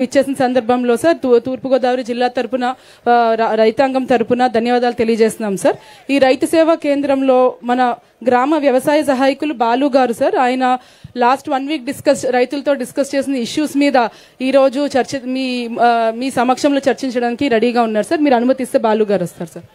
ఇచ్చేసిన సందర్భంలో సార్ తూర్పుగోదావరి జిల్లా తరపున రైతాంగం తరపున ధన్యవాదాలు తెలియజేస్తున్నాం సార్. ఈ రైతు సేవా కేంద్రంలో మన గ్రామ వ్యవసాయ సహాయకులు బాలు గారు సార్, ఆయన లాస్ట్ 1 వీక్ రైతులతో డిస్కస్ చేసిన ఇష్యూస్ మీద ఈ రోజు మీ సమక్షంలో చర్చించడానికి రెడీగా ఉన్నారు సార్. మీరు అనుమతిస్తే బాలు గారు వస్తారు సార్.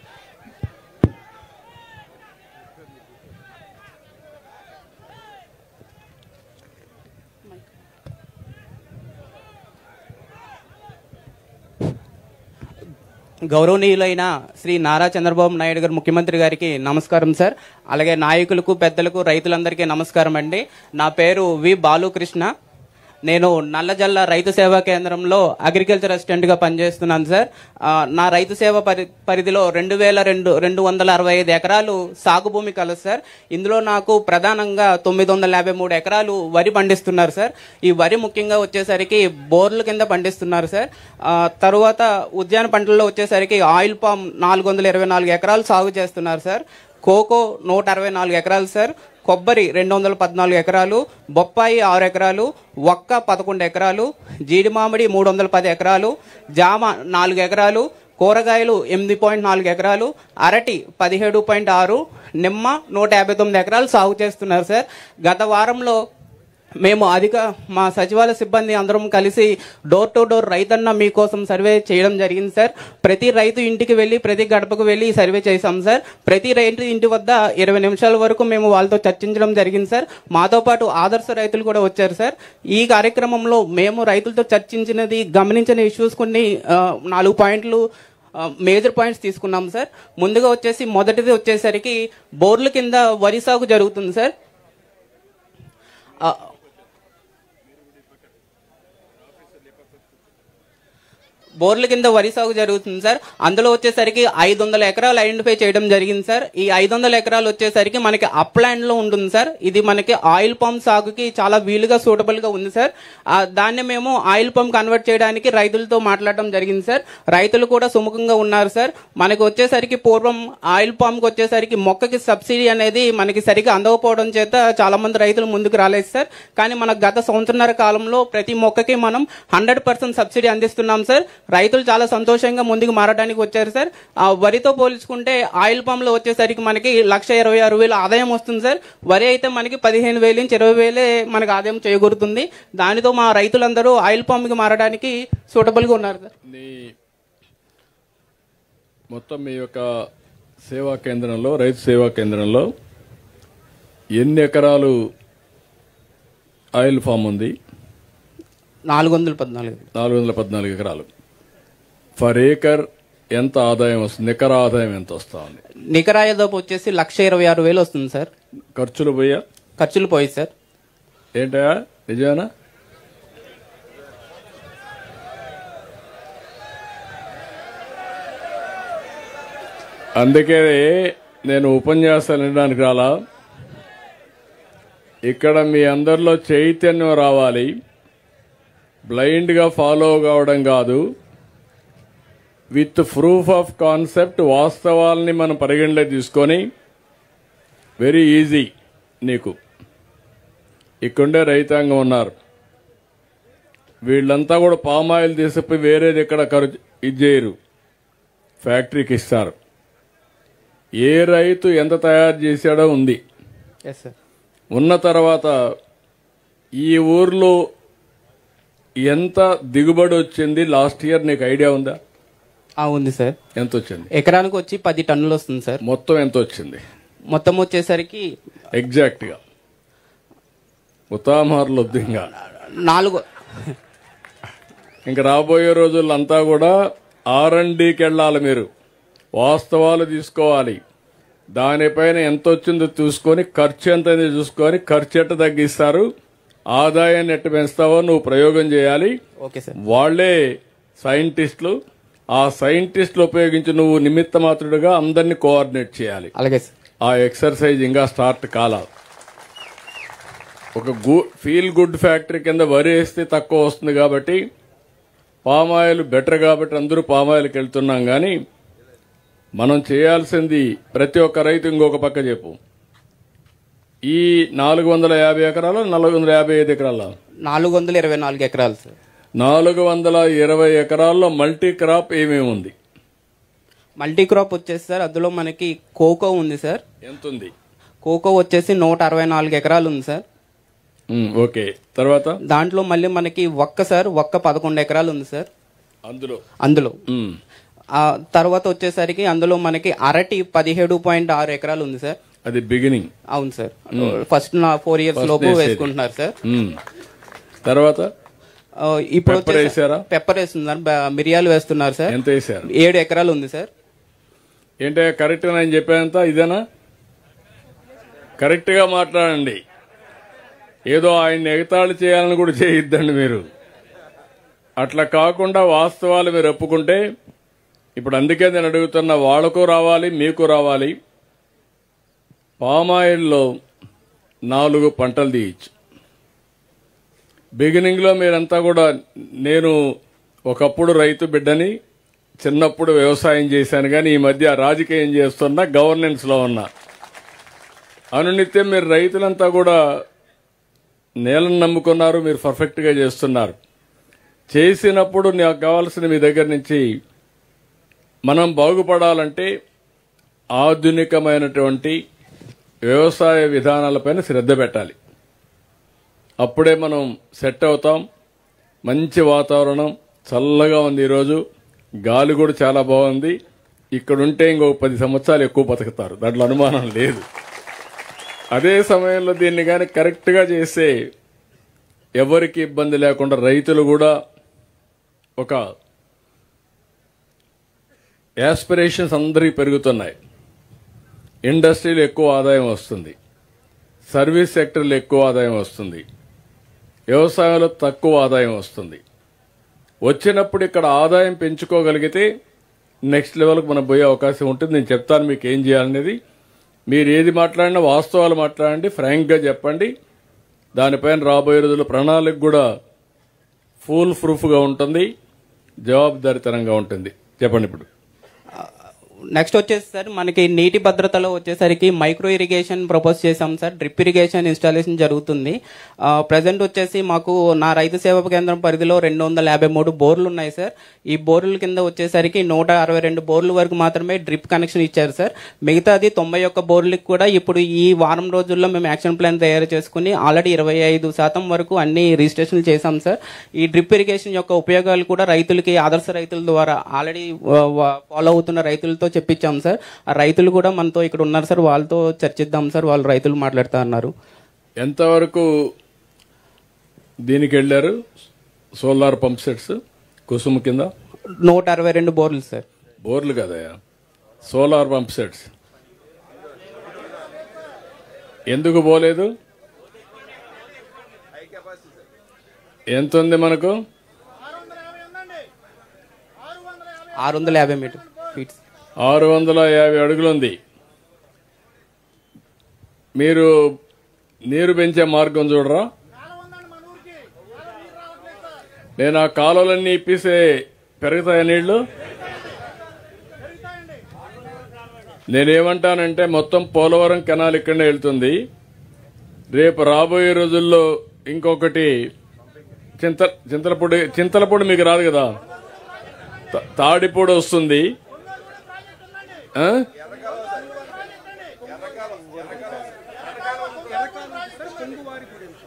గౌరవనీయులైన శ్రీ నారా చంద్రబాబు నాయుడు గారు ముఖ్యమంత్రి గారికి నమస్కారం సార్. అలాగే నాయకులకు, పెద్దలకు, రైతులందరికీ నమస్కారం అండి. నా పేరు వి బాలుకృష్ణ. నేను నల్లజల్ల రైతు సేవా కేంద్రంలో అగ్రికల్చర్ అసిస్టెంట్గా పనిచేస్తున్నాను సార్. నా రైతు సేవ పరిధిలో 2265 ఎకరాలు సాగు భూమి కలదు సార్. ఇందులో నాకు ప్రధానంగా 953 ఎకరాలు వరి పండిస్తున్నారు సార్. ఈ వరి ముఖ్యంగా వచ్చేసరికి బోర్ల కింద పండిస్తున్నారు సార్. తరువాత ఉద్యాన పంటల్లో వచ్చేసరికి ఆయిల్ పామ్ 424 ఎకరాలు సాగు చేస్తున్నారు సార్. కోకో 164 ఎకరాలు సార్. కొబ్బరి 214 ఎకరాలు, బొప్పాయి 6 ఎకరాలు, వక్క 11 ఎకరాలు, జీడి మామిడి 310 ఎకరాలు, జామ 4 ఎకరాలు, కూరగాయలు 8.4 ఎకరాలు, అరటి 17.6, నిమ్మ 159 ఎకరాలు సాగు చేస్తున్నారు సార్. గత వారంలో మేము మా సచివాలయ సిబ్బంది అందరం కలిసి డోర్ టు డోర్ రైతన్న మీకోసం సర్వే చేయడం జరిగింది సార్. ప్రతి రైతు ఇంటికి వెళ్ళి, ప్రతి గడపకు వెళ్ళి సర్వే చేశాం సార్. ప్రతి రైతు ఇంటి వద్ద 20 నిమిషాల వరకు మేము వాళ్ళతో చర్చించడం జరిగింది సార్. మాతో పాటు ఆదర్శ రైతులు కూడా వచ్చారు సార్. ఈ కార్యక్రమంలో మేము రైతులతో చర్చించినది, గమనించిన ఇష్యూస్ కొన్ని 4 పాయింట్లు మేజర్ పాయింట్స్ తీసుకున్నాం సార్. ముందుగా మొదటిది వచ్చేసరికి బోర్ల కింద వరి సాగు జరుగుతుంది సార్. బోర్ల కింద వరి సాగు జరుగుతుంది సార్. అందులో వచ్చేసరికి 500 ఎకరాలు ఐడెంటిఫై చేయడం జరిగింది సార్. ఈ 500 ఎకరాలు వచ్చేసరికి మనకి అప్లాండ్ లో ఉంటుంది సార్. ఇది మనకి ఆయిల్ పంప్ సాగుకి చాలా వీలుగా, సూటబుల్ గా ఉంది సార్. దాన్ని మేము ఆయిల్ పంప్ కన్వర్ట్ చేయడానికి రైతులతో మాట్లాడడం జరిగింది సార్. రైతులు కూడా సుముఖంగా ఉన్నారు సార్. మనకి వచ్చేసరికి పూర్వం ఆయిల్ పంప్ వచ్చేసరికి మొక్కకి సబ్సిడీ అనేది మనకి సరిగా అందకపోవడం చేత చాలా మంది రైతులు ముందుకు రాలేదు సార్. కానీ మన గత సంవత్సరన్నర కాలంలో ప్రతి మొక్కకి మనం 100% సబ్సిడీ అందిస్తున్నాం సార్. రైతులు చాలా సంతోషంగా ముందుకు మారడానికి వచ్చారు సార్. వరితో పోల్చుకుంటే ఆయిల్ పంప్ లో వచ్చేసరికి మనకి 1,26,000 ఆదాయం వస్తుంది సార్. వరి అయితే మనకి 15,000 నుంచి 20,000 మనకి ఆదాయం చేకూరుతుంది. దానితో మా రైతులందరూ ఆయిల్ పంప్ కి మారడానికి సూటబుల్ గా ఉన్నారు సార్. మొత్తం మీ యొక్క సేవా కేంద్రంలో, రైతు సేవా కేంద్రంలో ఎన్ని ఎకరాలు ఆయిల్ ఫామ్ ఉంది? 414 ఎకరాలు. ఫర్ ఏకర్ ఎంత ఆదాయం వస్తుంది? నికర ఆదాయం ఎంత వస్తా ఉంది? నికర ఆదాయం వచ్చేసి 1,26,000 వస్తుంది సార్. ఖర్చులు పోయి సార్. ఏంటా నిజమేనా? అందుకే నేను ఉపన్యాసాలు వినడానికి రాలా. ఇక్కడ మీ అందరిలో చైతన్యం రావాలి. బ్లైండ్ గా ఫాలో కావడం కాదు, విత్ ప్రూఫ్ ఆఫ్ కాన్సెప్ట్, వాస్తవాలని మనం పరిగణలో తీసుకొని, వెరీ ఈజీ. నీకు ఇక్కడే రైతాంగం ఉన్నారు, వీళ్ళంతా కూడా పామాయిల్ తీసుకుపోయి వేరేది ఎక్కడ ఇది చేయరు, ఫ్యాక్టరీకి ఇస్తారు. ఏ రైతు ఎంత తయారు చేశాడో ఉంది. ఉన్న తర్వాత ఈ ఊర్లో ఎంత దిగుబడి వచ్చింది లాస్ట్ ఇయర్ నీకు ఐడియా ఉందా? ఉంది సార్. ఎంత వచ్చింది? ఎకరానికి వచ్చి 10 టన్నులు వస్తుంది సార్. మొత్తం ఎంత వచ్చింది? మొత్తం వచ్చేసరికి ఎగ్జాక్ట్ గా ఉతామారులు వద్దు. ఇంకా 4. ఇంకా రాబోయే రోజుల్లో అంతా కూడా R&Dకి వెళ్ళాలి. మీరు వాస్తవాలు తీసుకోవాలి. దానిపైన ఎంత వచ్చిందో చూసుకొని, ఖర్చు ఎంత చూసుకొని, ఖర్చు ఎట్ట తగ్గిస్తారు, ఆదాయాన్ని ఎట్ట పెంచుతావో నువ్వు ప్రయోగం చేయాలి. వాళ్లే సైంటిస్టులు. ఆ సైంటిస్టులు ఉపయోగించి నువ్వు నిమిత్త మాత్రుడుగా అందరినీ కోఆర్డినేట్ చేయాలి. ఆ ఎక్సర్సైజ్ ఇంకా స్టార్ట్ కాల. ఒక ఫీల్ గుడ్ ఫ్యాక్టరీ కింద వరి వేస్తే తక్కువ వస్తుంది కాబట్టి, పామాయిల్ బెటర్ కాబట్టి అందరూ పామాయిల్కి వెళ్తున్నాం. కానీ మనం చేయాల్సింది ప్రతి ఒక్క రైతు ఇంకొక పక్క చెప్పు. ఈ 450 ఎకరాలు, 455 ఎకరాల 424 ఎకరాలు సార్. 420 ఎకరాల్లో మల్టీ క్రాప్ ఏమేమి ఉంది? మల్టీ క్రాప్ వచ్చేసి సార్ అందులో మనకి కోకో ఉంది సార్. ఎంత ఉంది? కోకో వచ్చేసి 164 ఎకరాలు ఉంది సార్. ఓకే, తర్వాత దాంట్లో మళ్ళీ మనకి సార్ 11 ఎకరాలు ఉంది సార్ అందులో. తర్వాత వచ్చేసరికి అందులో మనకి అరటి 17.6 ఎకరాలు ఉంది సార్. అది బిగినింగ్. అవును సార్, ఫస్ట్ 4 ఇయర్స్ లోపు వేసుకుంటున్నారు సార్. తర్వాత ఇప్పుడు పెప్పర్ వేస్తున్నారు, మిరియాలు వేస్తున్నారు సార్. ఎంత వేసారు? 7 ఎకరాలు ఉంది సార్. ఏంటో కరెక్ట్ గా నేను చెప్పేంత ఇదేనా? కరెక్ట్ గా మాట్లాడండి. ఏదో ఆయన ఎగతాళి చేయాలని కూడా చేయొద్దండి మీరు. అట్లా కాకుండా వాస్తవాలు మీరు ఒప్పుకుంటే, ఇప్పుడు అందుకే నేను అడుగుతున్నా, వాళ్లకు రావాలి మీకు రావాలి. పామాయిల్లో 4 పంటలు తీయచ్చు. బిగినింగ్ లో మీరంతా కూడా, నేను ఒకప్పుడు రైతు బిడ్డని, చిన్నప్పుడు వ్యవసాయం చేశాను, కానీ ఈ మధ్య రాజకీయం చేస్తున్నా, గవర్నెన్స్ లో ఉన్నా. అనునిత్యం మీరు రైతులంతా కూడా నేలను నమ్ముకున్నారు, మీరు పర్ఫెక్ట్ గా చేస్తున్నారు. చేసినప్పుడు నాకు కావాల్సిన మీ దగ్గర నుంచి, మనం బాగుపడాలంటే ఆధునికమైనటువంటి వ్యవసాయ విధానాలపైన శ్రద్ధ పెట్టాలి. అప్పుడే మనం సెట్ అవుతాం. మంచి వాతావరణం, చల్లగా ఉంది. ఈరోజు గాలి కూడా చాలా బాగుంది. ఇక్కడుంటే ఇంకొక 10 సంవత్సరాలు ఎక్కువ బతుకుతారు, దాంట్లో అనుమానం లేదు. అదే సమయంలో దీన్ని కానీ కరెక్ట్ గా చేస్తే ఎవరికి ఇబ్బంది లేకుండా, రైతులు కూడా ఒక యాస్పిరేషన్స్ అందరికీ పెరుగుతున్నాయి. ఇండస్ట్రీలో ఎక్కువ ఆదాయం వస్తుంది, సర్వీస్ సెక్టర్లో ఎక్కువ ఆదాయం వస్తుంది, వ్యవసాయంలో తక్కువ ఆదాయం వస్తుంది. వచ్చినప్పుడు ఇక్కడ ఆదాయం పెంచుకోగలిగితే నెక్స్ట్ లెవెల్కి మనం పోయే అవకాశం ఉంటుంది. నేను చెప్తాను మీకు ఏం చేయాలనేది. మీరు ఏది మాట్లాడినా వాస్తవాలు మాట్లాడండి, ఫ్రాంక్ గా చెప్పండి. దానిపైన రాబోయే రోజుల్లో ప్రణాళిక కూడా ఫుల్ ప్రూఫ్ గా ఉంటుంది, జవాబుదారీతనంగా ఉంటుంది. చెప్పండి. ఇప్పుడు నెక్స్ట్ వచ్చేసి సార్ మనకి నీటి భద్రతలో వచ్చేసరికి మైక్రో ఇరిగేషన్ ప్రపోజ్ చేశాం సార్. డ్రిప్ ఇరిగేషన్ ఇన్స్టాలేషన్ జరుగుతుంది. ప్రజెంట్ వచ్చేసి మాకు నా రైతు సేవా కేంద్రం పరిధిలో 253 బోర్లు ఉన్నాయి సార్. ఈ బోర్ల కింద వచ్చేసరికి 162 బోర్ల వరకు మాత్రమే డ్రిప్ కనెక్షన్ ఇచ్చారు సార్. మిగతాది 91 బోర్లకు కూడా ఇప్పుడు ఈ వారం రోజుల్లో మేము యాక్షన్ ప్లాన్ తయారు చేసుకుని ఆల్రెడీ 25% వరకు అన్ని రిజిస్ట్రేషన్లు చేశాం సార్. ఈ డ్రిప్ ఇరిగేషన్ యొక్క ఉపయోగాలు కూడా రైతులకి, ఆదర్శ రైతుల ద్వారా ఆల్రెడీ ఫాలో అవుతున్న రైతులతో చెప్పించాం సార్. ఆ రైతులు కూడా మనతో ఇక్కడ ఉన్నారు సార్, వాళ్ళతో చర్చిద్దాం సార్. వాళ్ళు రైతులు మాట్లాడుతా అన్నారు. ఎంతవరకు దీనికి వెళ్లారు? సోలార్ పంప్ సెట్స్ కుసుమ కింద 162 బోర్లు సార్. బోర్లు కదయా, సోలార్ పంప్ సెట్స్ ఎందుకు పోలేదు? ఎంత ఉంది మనకు? 650 మీటర్ ఫీట్స్, 650 అడుగులుంది. మీరు నీరు పెంచే మార్గం చూడరా? నేను ఆ కాలువలన్నీ ఇప్పిస్తే పెరుగుతాయా నీళ్లు? నేనేమంటానంటే మొత్తం పోలవరం కెనాల్ ఇక్కడనే వెళ్తుంది. రేపు రాబోయే రోజుల్లో ఇంకొకటి చింతలపూడి మీకు రాదు కదా, తాడిపూడి వస్తుంది.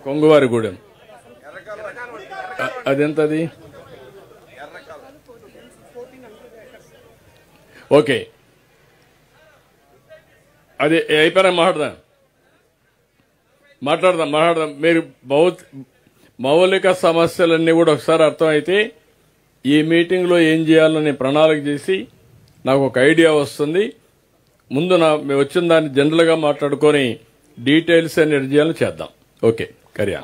కొంగువారిగూడెం అదెంతది? ఓకే, అది అయిపోయినా మాట్లాడదాం. మీరు మౌలిక సమస్యలన్నీ కూడా ఒకసారి అర్థమైతే ఈ మీటింగ్ లో ఏం చేయాలని ప్రణాళిక చేసి నాకు ఒక ఐడియా వస్తుంది. ముందు మేము వచ్చిన దాన్ని జనరల్ గా మాట్లాడుకొని డీటెయిల్స్ అన్ని చేయాలని చేద్దాం. ఓకే, కరియా.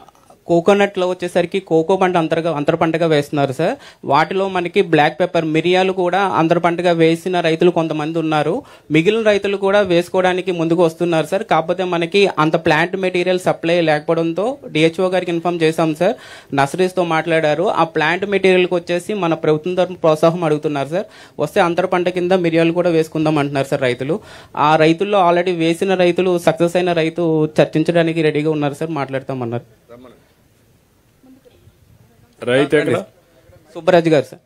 కోకోనట్ లో వచ్చేసరికి కోకో పంట అంతర పంటగా వేస్తున్నారు సార్. వాటిలో మనకి బ్లాక్ పెప్పర్, మిరియాలు కూడా అంతర పంటగా వేసిన రైతులు కొంతమంది ఉన్నారు. మిగిలిన రైతులు కూడా వేసుకోవడానికి ముందుకు వస్తున్నారు సార్. కాకపోతే మనకి అంత ప్లాంట్ మెటీరియల్ సప్లై లేకపోవడంతో డిహెచ్ఓ గారికి ఇన్ఫార్మ్ చేశాం సార్. నర్సరీస్ తో మాట్లాడారు. ఆ ప్లాంట్ మెటీరియల్ కి వచ్చేసి మన ప్రభుత్వం తరఫున ప్రోత్సాహం అడుగుతున్నారు సార్. వస్తే అంతర పంట కింద మిరియాలు కూడా వేసుకుందాం అంటున్నారు సార్ రైతులు. ఆ రైతుల్లో ఆల్రెడీ వేసిన రైతులు, సక్సెస్ అయిన రైతు చర్చించడానికి రెడీగా ఉన్నారు సార్. మాట్లాడతామన్నారు. రైతు ఎక్కడ? సుబ్బరాజు గారు సార్.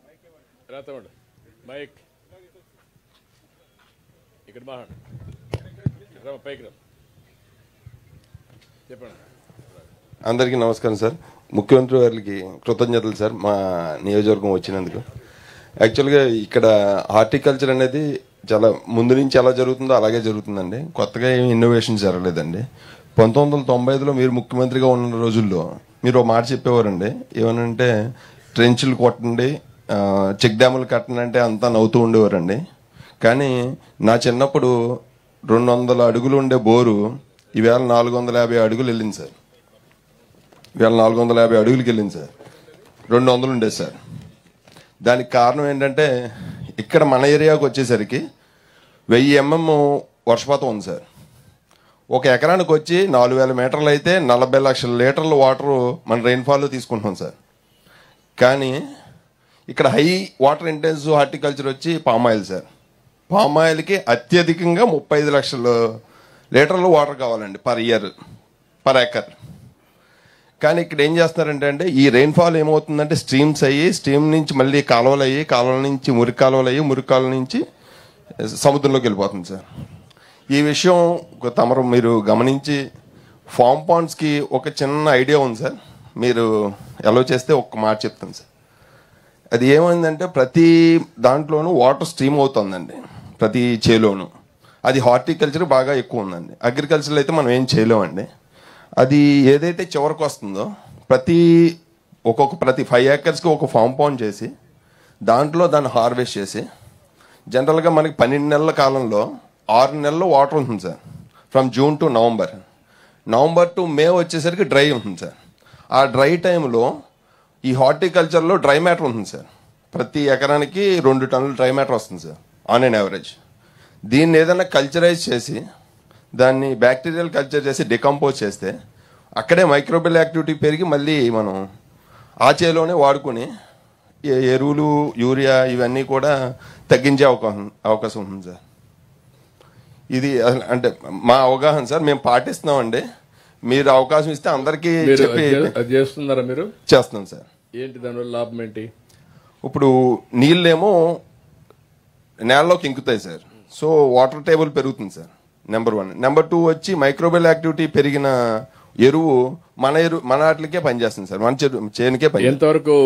అందరికీ నమస్కారం సార్. ముఖ్యమంత్రి గారికి కృతజ్ఞతలు సార్ మా నియోజకవర్గం వచ్చినందుకు. యాక్చువల్గా ఇక్కడ హార్టికల్చర్ అనేది చాలా ముందు నుంచి ఎలా జరుగుతుందో అలాగే జరుగుతుందండి. కొత్తగా ఏమి ఇన్నోవేషన్ జరగలేదండి. 1995లో మీరు ముఖ్యమంత్రిగా ఉన్న రోజుల్లో మీరు ఒక మాట చెప్పేవారండి, ఏమనంటే ట్రెంచ్లు కొట్టండి, చెక్ డ్యాములు కట్టండి అంటే అంతా నవ్వుతూ ఉండేవారండి. కానీ నా చిన్నప్పుడు 200 అడుగులు ఉండే బోరు ఈవేళ 450 అడుగులు వెళ్ళింది సార్. ఇవాళ 450 అడుగులకి వెళ్ళింది సార్. 200 ఉండేది సార్. దానికి కారణం ఏంటంటే ఇక్కడ మన ఏరియాకి వచ్చేసరికి 1000 mm వర్షపాతం ఉంది సార్. ఒక ఎకరానికి వచ్చి 4000 మీటర్లు అయితే 40 లక్షల లీటర్ల వాటరు మన రెయిన్ఫాల్లో తీసుకుంటున్నాం సార్. కానీ ఇక్కడ హై వాటర్ ఇంటెన్సివ్ హార్టికల్చర్ వచ్చి పామాయిల్ సార్. పామాయిల్కి అత్యధికంగా 35 లక్షల లీటర్లు వాటర్ కావాలండి పర్ ఇయర్, పర్ ఎకర్. కానీ ఇక్కడ ఏం చేస్తున్నారంటే ఈ రెయిన్ఫాల్ ఏమవుతుందంటే స్ట్రీమ్స్ అయ్యి, స్ట్రీమ్ నుంచి మళ్ళీ కాలువలు అయ్యి, కాలువల నుంచి మురికి కాలువలు అయ్యి, మురికి కాలువ నుంచి సముద్రంలోకి వెళ్ళిపోతుంది సార్. ఈ విషయం తమరు మీరు గమనించి ఫామ్ పాండ్స్కి ఒక చిన్న ఐడియా ఉంది సార్. మీరు ఎలా చేస్తే ఒక్క మాట చెప్తాను సార్. అది ఏమైందంటే ప్రతి దాంట్లోనూ వాటర్ స్ట్రీమ్ అవుతుందండి, ప్రతి చేలోనూ. అది హార్టికల్చర్ బాగా ఎక్కువ ఉందండి. అగ్రికల్చర్లో అయితే మనం ఏం చేయలేమండి. అది ఏదైతే చివరికి వస్తుందో ప్రతి 5 ఏకర్స్కి ఒక ఫామ్ పాండ్ చేసి దాంట్లో దాన్ని హార్వెస్ట్ చేసి, జనరల్గా మనకి 12 నెలల కాలంలో 6 నెలలు వాటర్ ఉంటుంది sir. From June to November to May వచ్చేసరికి డ్రై ఉంటుంది సార్. ఆ డ్రై టైంలో ఈ హార్టికల్చర్లో డ్రై మ్యాటర్ ఉంటుంది సార్. ప్రతి ఎకరానికి 2 టన్నుల డ్రై మ్యాటర్ వస్తుంది సార్ ఆన్ అన్ యావరేజ్. దీన్ని ఏదైనా కల్చరైజ్ చేసి దాన్ని బ్యాక్టీరియల్ కల్చర్ చేసి డికంపోజ్ చేస్తే అక్కడే మైక్రోబియల్ యాక్టివిటీ పెరిగి మళ్ళీ మనం ఆ చేలోనే వాడుకొని ఎరువులు, యూరియా ఇవన్నీ కూడా తగ్గించే అవకాశం ఉంది సార్. ఇది అంటే మా అవగాహన సార్. మేము పాటిస్తున్నామండి. మీరు అవకాశం ఇస్తే అందరికీ చేస్తున్నారా? మీరు చేస్తున్నాం సార్. ఏంటి దానివల్ల లాభం ఏంటి? ఇప్పుడు నీళ్ళేమో నేలలోకి ఇంకుతాయి సార్. సో వాటర్ టేబుల్ పెరుగుతుంది సార్, నెంబర్ 1. నెంబర్ 2 వచ్చి మైక్రోబియల్ యాక్టివిటీ పెరిగిన ఎరువు మన వాటికే పనిచేస్తుంది సార్, మన చేనుకే పని. ఎంతవరకు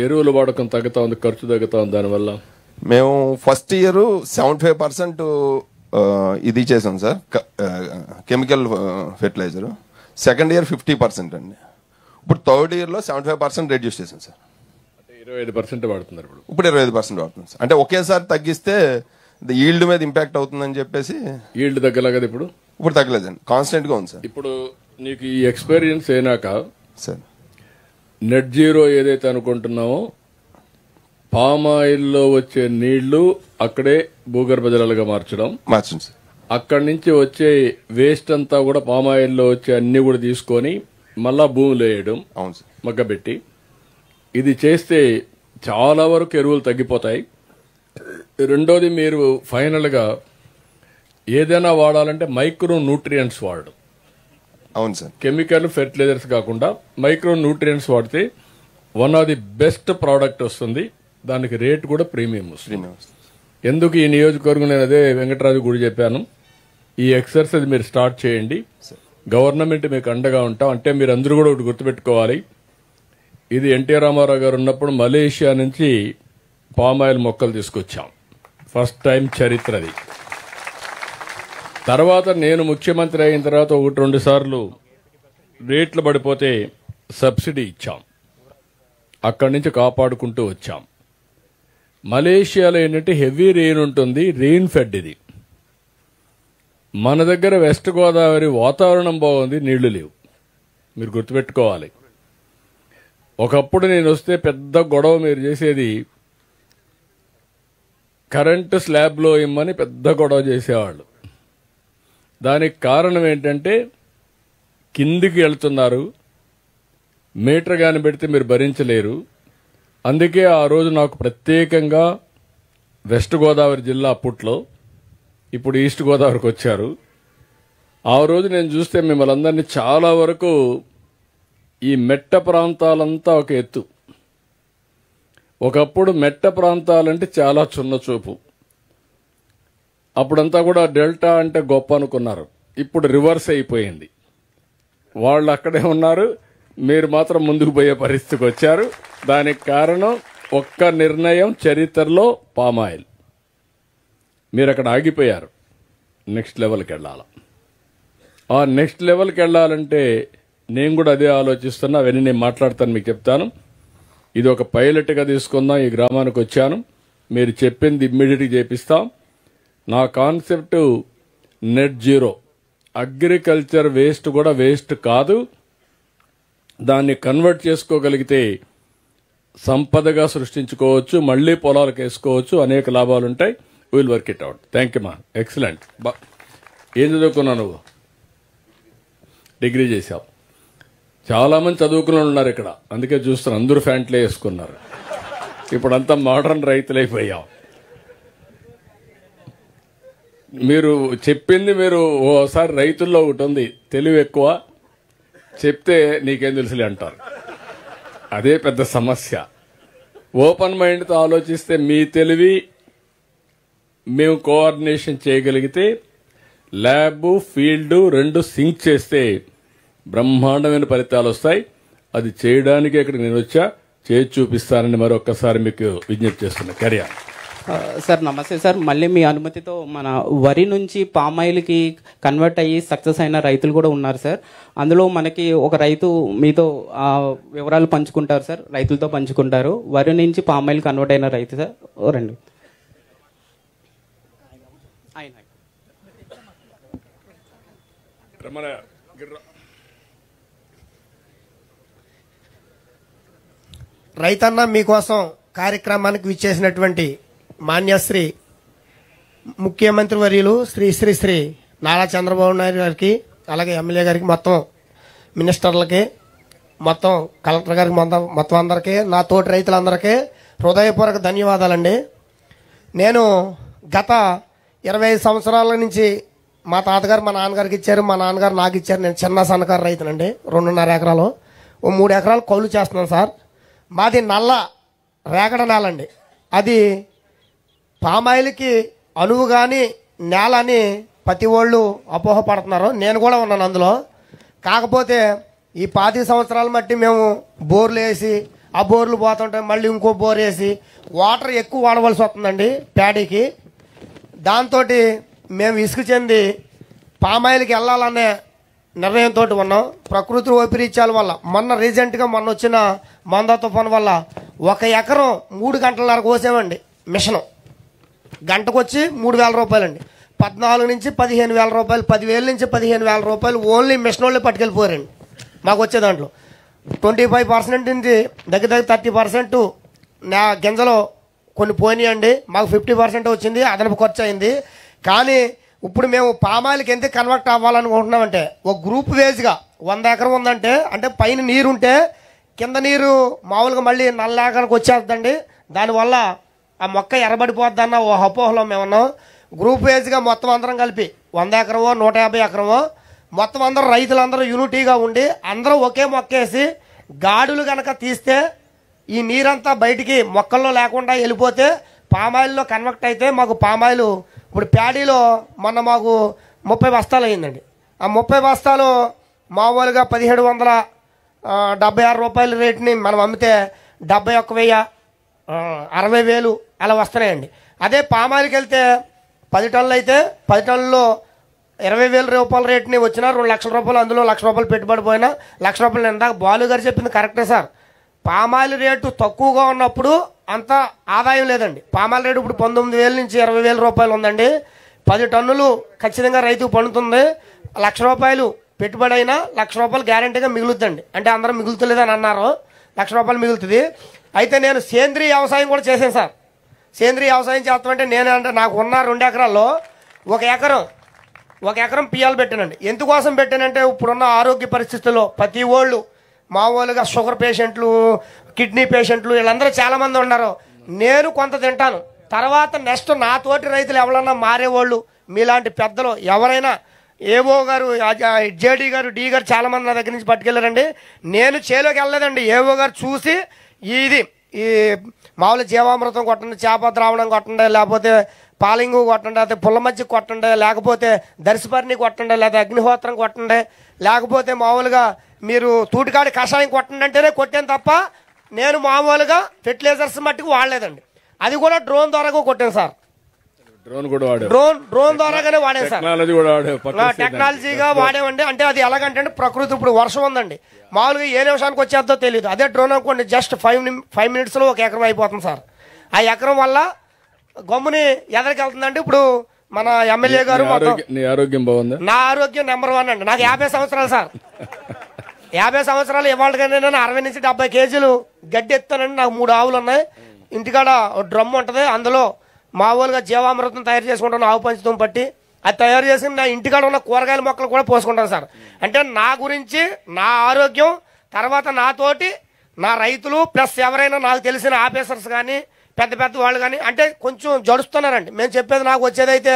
ఎరువుల వాడకం తగ్గుతా ఉంది, ఖర్చు తగ్గుతా ఉంది దానివల్ల? మేము ఫస్ట్ ఇయర్ 75% ఇది చేసాం sir, chemical fertiliser. Second year 50% అండి. ఇప్పుడు థర్డ్ ఇయర్లో 75% రెడ్యూస్ చేసాం సార్. 25% వాడుతున్నారు ఇప్పుడు 25% వాడుతున్నాం సార్. అంటే ఒకేసారి తగ్గిస్తే ఈల్డ్ మీద ఇంపాక్ట్ అవుతుందని చెప్పేసి. ఈల్డ్ తగ్గలేదు ఇప్పుడు తగ్గలేదండి, కాన్స్టెంట్ గా ఉంది సార్. ఇప్పుడు నీకు ఈ ఎక్స్పీరియన్స్ అయినాక సార్ నెట్ జీరో ఏదైతే అనుకుంటున్నామో పామ్ ఆయిల్లో వచ్చే నీళ్లు అక్కడే భూగర్భ జలాలుగా మార్చడం సార్. అక్కడి నుంచి వచ్చే వేస్ట్ అంతా కూడా పామ్ ఆయిల్లో వచ్చే అన్ని కూడా తీసుకొని మళ్ళా భూమిలో వేయడం, అవును సార్, మగ్గబెట్టి. ఇది చేస్తే చాలా వరకు ఎరువులు తగ్గిపోతాయి. రెండోది, మీరు ఫైనల్ గా ఏదైనా వాడాలంటే మైక్రో న్యూట్రియంట్స్ వాడడం. అవును సార్. కెమికల్ ఫెర్టిలైజర్స్ కాకుండా మైక్రో న్యూట్రియంట్స్ వాడితే one of the best product వస్తుంది. దానికి రేట్ కూడా ప్రీమియం వస్తుంది. ఎందుకు ఈ నియోజకవర్గం నేను అదే వెంకటరాజు గుడి చెప్పాను, ఈ ఎక్సర్సైజ్ మీరు స్టార్ట్ చేయండి, గవర్నమెంట్ మీకు అండగా ఉంటాం. అంటే మీరు అందరూ కూడా ఒకటి గుర్తుపెట్టుకోవాలి, ఇది ఎన్టీ రామారావు గారు ఉన్నప్పుడు మలేషియా నుంచి పామాయిల్ మొక్కలు తీసుకొచ్చాం. ఫస్ట్ టైం చరిత్రది. తర్వాత నేను ముఖ్యమంత్రి అయిన తర్వాత 1-2 సార్లు రేట్లు పడిపోతే సబ్సిడీ ఇచ్చాం. అక్కడి నుంచి కాపాడుకుంటూ వచ్చాం. మలేషియాలో ఏంటంటే హెవీ రెయిన్ ఉంటుంది, రెయిన్ ఫెడ్ ఇది. మన దగ్గర వెస్ట్ గోదావరి వాతావరణం బాగుంది, నీళ్లు లేవు. మీరు గుర్తుపెట్టుకోవాలి. ఒకప్పుడు నేను వస్తే పెద్ద గొడవ మీరు చేసేది, కరెంటు స్లాబ్లో ఇమ్మని పెద్ద గొడవ చేసేవాళ్ళు. దానికి కారణం ఏంటంటే కిందికి వెళ్తున్నారు, మీటర్ గాని పెడితే మీరు భరించలేరు. అందుకే ఆ రోజు నాకు ప్రత్యేకంగా వెస్ట్ గోదావరి జిల్లా అప్పట్లో, ఇప్పుడు ఈస్ట్ గోదావరికి వచ్చారు. ఆ రోజు నేను చూస్తే మిమ్మల్ని అందరినీ చాలా వరకు ఈ మెట్ట ప్రాంతాలంతా ఒక ఎత్తు, ఒకప్పుడు మెట్ట ప్రాంతాలంటే చాలా చిన్న చూపు. అప్పుడంతా కూడా డెల్టా అంటే గొప్ప అనుకున్నారు. ఇప్పుడు రివర్స్ అయిపోయింది. వాళ్ళు అక్కడే ఉన్నారు, మీరు మాత్రం ముందుకు పోయే పరిస్థితికి వచ్చారు. దానికి కారణం ఒక్క నిర్ణయం, చరిత్రలో పామాయిల్. మీరు అక్కడ ఆగిపోయారు. నెక్స్ట్ లెవెల్కి వెళ్ళాలి. ఆ నెక్స్ట్ లెవెల్కి వెళ్ళాలంటే నేను కూడా అదే ఆలోచిస్తున్నా. అవన్నీ నేను మాట్లాడతాను, మీకు చెప్తాను. ఇది ఒక పైలట్గా తీసుకుందాం. ఈ గ్రామానికి వచ్చాను, మీరు చెప్పింది ఇమ్మీడియట్గా చేపిస్తాం. నా concept net zero. Agriculture waste కూడా వేస్ట్ కాదు. దాన్ని కన్వర్ట్ చేసుకోగలిగితే సంపదగా సృష్టించుకోవచ్చు, మళ్లీ పొలాలకు వేసుకోవచ్చు, అనేక లాభాలుంటాయి. Will work it out. Thank you మా. ఎక్సలెంట్. ఏం చదువుకున్నావు నువ్వు? డిగ్రీ చేశావు. చాలా మంది చదువుకున్న ఉన్నారు ఇక్కడ, అందుకే చూస్తున్నారు. అందరూ ఫ్యాంట్లే వేసుకున్నారు. ఇప్పుడంతా మోడర్న్ రైతులైపోయాం. మీరు చెప్పింది, మీరు ఓసారి రైతుల్లో ఒకటి ఉంది, తెలివి ఎక్కువ, చెప్తే నీకేం తెలుసులే అంటారు. అదే పెద్ద సమస్య. ఓపెన్ మైండ్తో ఆలోచిస్తే మీ తెలివి మేము కోఆర్డినేషన్ చేయగలిగితే, ల్యాబ్ ఫీల్డ్ రెండు సింక్ చేస్తే బ్రహ్మాండమైన ఫలితాలు వస్తాయి. అది చేయడానికి ఇక్కడ నేను వచ్చా, చేసి చూపిస్తానని మరొక్కసారి మీకు విజ్ఞప్తి చేస్తున్నా. కరియా సార్ నమస్తే సార్. మళ్ళీ మీ అనుమతితో మన వరి నుంచి పామాయిల్కి కన్వర్ట్ అయ్యి సక్సెస్ అయిన రైతులు కూడా ఉన్నారు సార్. అందులో మనకి ఒక రైతు మీతో వివరాలు పంచుకుంటారు సార్, రైతులతో పంచుకుంటారు. వరి నుంచి పామాయిల్ కన్వర్ట్ అయిన రైతు సార్ రండి. రైతన్న మీకోసం కార్యక్రమానికి విచ్చేసినటువంటి మాన్యశ్రీ ముఖ్యమంత్రి వర్యులు శ్రీ శ్రీ శ్రీ నారా చంద్రబాబు నాయుడు గారికి, అలాగే ఎమ్మెల్యే గారికి, మొత్తం మినిస్టర్లకి, మొత్తం కలెక్టర్ గారికి, మొత్తం అందరికీ, నా తోటి రైతులందరికీ హృదయపూర్వక ధన్యవాదాలండి. నేను గత 25 సంవత్సరాల నుంచి మా తాతగారు మా నాన్నగారికి ఇచ్చారు, మా నాన్నగారు నాకు ఇచ్చారు. నేను చిన్న సన్నకారు రైతునండి. 2.5 ఎకరాలు, 3 ఎకరాలు కౌలు చేస్తున్నాను సార్. మాది నల్ల రేగడ నేలండి. అది పామాయిల్కి అనువు కానీ నేల అని ప్రతి వాళ్ళు అపోహపడుతున్నారు. నేను కూడా ఉన్నాను అందులో. కాకపోతే ఈ 25 సంవత్సరాలు బట్టి మేము బోర్లు వేసి, ఆ బోర్లు పోతుంటే మళ్ళీ ఇంకో బోర్ వేసి వాటర్ ఎక్కువ వాడవలసి వస్తుందండి ప్యాడీకి. దాంతో మేము ఇసుకు చెంది పామాయిల్కి వెళ్ళాలనే నిర్ణయంతో ఉన్నాం. ప్రకృతి వైపరీత్యాల వల్ల మొన్న రీసెంట్గా వచ్చిన మందా తుఫాను వల్ల 1 ఎకరం 3 గంటలన్నర కోసామండి. మిషను గంటకు వచ్చి 3,000 రూపాయలండి. 14 నుంచి 15,000 రూపాయలు, 10,000 నుంచి 15,000 రూపాయలు ఓన్లీ మిషన్ వాళ్ళే పట్టుకెళ్ళిపోయారండి. మాకు వచ్చే దాంట్లో 25% నుంచి దగ్గర 30% నా గింజలో కొన్ని పోయినాయండి. మాకు 50% వచ్చింది, అదనపు ఖర్చు అయింది. కానీ ఇప్పుడు మేము పామాయిల్కి ఎందుకు కన్వర్ట్ అవ్వాలనుకుంటున్నామంటే, ఒక గ్రూప్ వేజ్గా 100 ఎకరం ఉందంటే, అంటే పైన నీరు ఉంటే కింద నీరు మామూలుగా మళ్ళీ నల్ల ఎకరానికి వచ్చేస్తుందండి. దానివల్ల ఆ మొక్క ఎర్రబడిపోద్దన్న ఓ అపోహలో మేమున్నాం. గ్రూప్ వేజ్గా మొత్తం అందరం కలిపి 100 ఎకరమో 150 ఎకరమో మొత్తం అందరూ రైతులందరూ యూనిటీగా ఉండి అందరూ ఒకే మొక్కేసి గాడులు కనుక తీస్తే ఈ నీరంతా బయటికి మొక్కల్లో లేకుండా వెళ్ళిపోతే పామాయిల్లో కన్వర్ట్ అయితే మాకు పామాయిల్ ఇప్పుడు ప్యాడీలో మొన్న మాకు 30 బస్తాలు అయిందండి. ఆ 30 బస్తాలు మామూలుగా 1776 రూపాయల రేటుని మనం అమ్మితే 71,000, 60,000 అలా వస్తున్నాయండి. అదే పామాయిల్కి వెళ్తే 10 టన్నులు అయితే 10 టన్నుల్లో 20,000 రూపాయల రేటుని వచ్చినా 2 లక్షల రూపాయలు, అందులో 1 లక్ష రూపాయలు పెట్టుబడి పోయినా 1 లక్ష రూపాయలు. ఇందాక బాలు గారు చెప్పింది కరెక్టే సార్. పామాయిల్ రేటు తక్కువగా ఉన్నప్పుడు అంత ఆదాయం లేదండి. పామాయిల్ రేటు ఇప్పుడు 19,000 నుంచి 20,000 రూపాయలు ఉందండి. 10 టన్నులు ఖచ్చితంగా రైతుకు పండుతుంది. 1 లక్ష రూపాయలు పెట్టుబడి అయినా 1 లక్ష రూపాయలు గ్యారంటీగా మిగులుతుందండి. అంటే అందరూ మిగులుతలేదని అన్నారు, 1 లక్ష రూపాయలు మిగులుతుంది. అయితే నేను సేంద్రీయ వ్యవసాయం కూడా చేశాను సార్. సేంద్రీయ వ్యవసాయం చేస్తామంటే నేను అంటే నాకు ఉన్న 2 ఎకరాల్లో 1 ఎకరం పియ్యాలు పెట్టానండి. ఎందుకోసం పెట్టానంటే ఇప్పుడున్న ఆరోగ్య పరిస్థితుల్లో ప్రతి వాళ్ళు మామూలుగా షుగర్ పేషెంట్లు, కిడ్నీ పేషెంట్లు వీళ్ళందరూ చాలామంది ఉన్నారు. నేను కొంత తింటాను. తర్వాత నెక్స్ట్ నా తోటి రైతులు ఎవరన్నా మారేవాళ్ళు మీలాంటి పెద్దలు ఎవరైనా, ఏవో గారు, జేడీ గారు, డి గారు చాలామంది నా దగ్గర నుంచి పట్టుకెళ్ళారండి. నేను చేలోకి వెళ్ళలేదండి. ఏవో గారు చూసి ఇది ఈ మామూలు జీవామృతం కొట్టండి, చేప ద్రావణం కొట్టండి, లేకపోతే పాలింగు కొట్టండి, అయితే పుల్ల మజ్జిగ కొట్టండి, లేకపోతే దర్శపర్ణి కొట్టండి, లేదా అగ్నిహోత్రం కొట్టండి, లేకపోతే మామూలుగా మీరు తూటికాడి కషాయం కొట్టండి అంటేనే కొట్టాను తప్ప నేను మామూలుగా ఫెర్టిలైజర్స్ మట్టుకు వాడలేదండి. అది కూడా డ్రోన్ ద్వారా కొట్టాను సార్. డ్రోన్ ద్వారాగానే వాడాను సార్. టెక్నాలజీగా వాడేవండి. అంటే అది ఎలాగంటే ప్రకృతి ఇప్పుడు వర్షం ఉందండి, మామూలుగా ఏ నిమిషానికి వచ్చేద్దో తెలియదు. అదే డ్రోన్ అనుకోండి జస్ట్ 5 minutes లో 1 ఎకరం అయిపోతుంది సార్. ఆ ఎకరం వల్ల గమ్ముని ఎదరికి వెళ్తుందండి. ఇప్పుడు మన ఎమ్మెల్యే గారు ఆరోగ్యం బాగుంది. నా ఆరోగ్యం నెంబర్ 1 అండి. నాకు 50 సంవత్సరాలు సార్. 50 సంవత్సరాలు ఇవాళగానే నేను 60 నుంచి 70 కేజీలు గడ్డి ఎత్తానండి. నాకు 3 ఆవులు ఉన్నాయి. ఇంటికాడ డ్రమ్ ఉంటుంది, అందులో మామూలుగా జీవామృతం తయారు చేసుకుంటాను, ఆవు పంచతం పట్టి అది తయారు చేసి నా ఇంటికాడ ఉన్న కూరగాయల మొక్కలు కూడా పోసుకుంటాను సార్. అంటే నా గురించి, నా ఆరోగ్యం, తర్వాత నాతోటి నా రైతులు ప్లస్ ఎవరైనా నాకు తెలిసిన ఆఫీసర్స్ కానీ పెద్ద పెద్ద వాళ్ళు కానీ అంటే కొంచెం జడుస్తున్నారండి. మేము చెప్పేది నాకు వచ్చేదైతే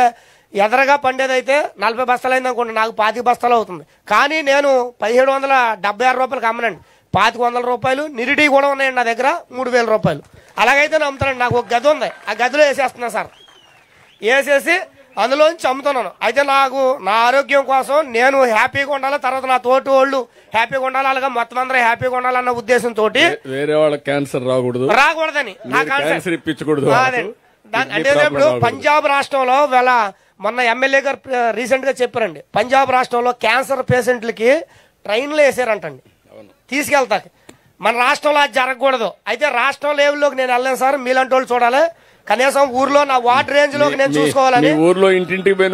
ఎదరగా పండేదైతే 40 బస్తాలు అయింది అనుకోండి, నాకు 25 బస్తాలు అవుతుంది. కానీ నేను 1776 రూపాయలకి అమ్మనండి. 2500 రూపాయలు నిరిడి కూడా ఉన్నాయండి నా దగ్గర, 3000 రూపాయలు. అలాగైతే నేను అమ్ముతానండి. నాకు ఒక గది ఉంది, ఆ గదిలో వేసేస్తున్నాను సార్. వేసేసి అందులోంచి అమ్ముతున్నాను. అయితే నాకు నా ఆరోగ్యం కోసం నేను హ్యాపీగా ఉండాలి, తర్వాత నా తోటి వాళ్ళు హ్యాపీగా ఉండాలి, అలాగే మొత్తం అందరూ హ్యాపీగా ఉండాలన్న ఉద్దేశంతో వేరే వాళ్ళ క్యాన్సర్ రాకూడదని నా క్యాన్సర్ ఇప్పించకూడదు. అంటే ఇప్పుడు పంజాబ్ రాష్ట్రంలో మొన్న ఎమ్మెల్యే గారు రీసెంట్ గా చెప్పారండి, పంజాబ్ రాష్ట్రంలో క్యాన్సర్ పేషెంట్లకి ట్రైన్లు వేసారంటండి తీసుకెళ్తాకి. మన రాష్ట్రంలో అది జరగకూడదు. అయితే రాష్ట్రం లెవెల్లోకి నేను వెళ్ళాను సార్. మీలాంటి వాళ్ళు చూడాలి, కనీసం ఊర్లో నా వార్డ్ రేంజ్ లోకి నేను చూసుకోవాలని, ఊర్లో ఇంటింటికి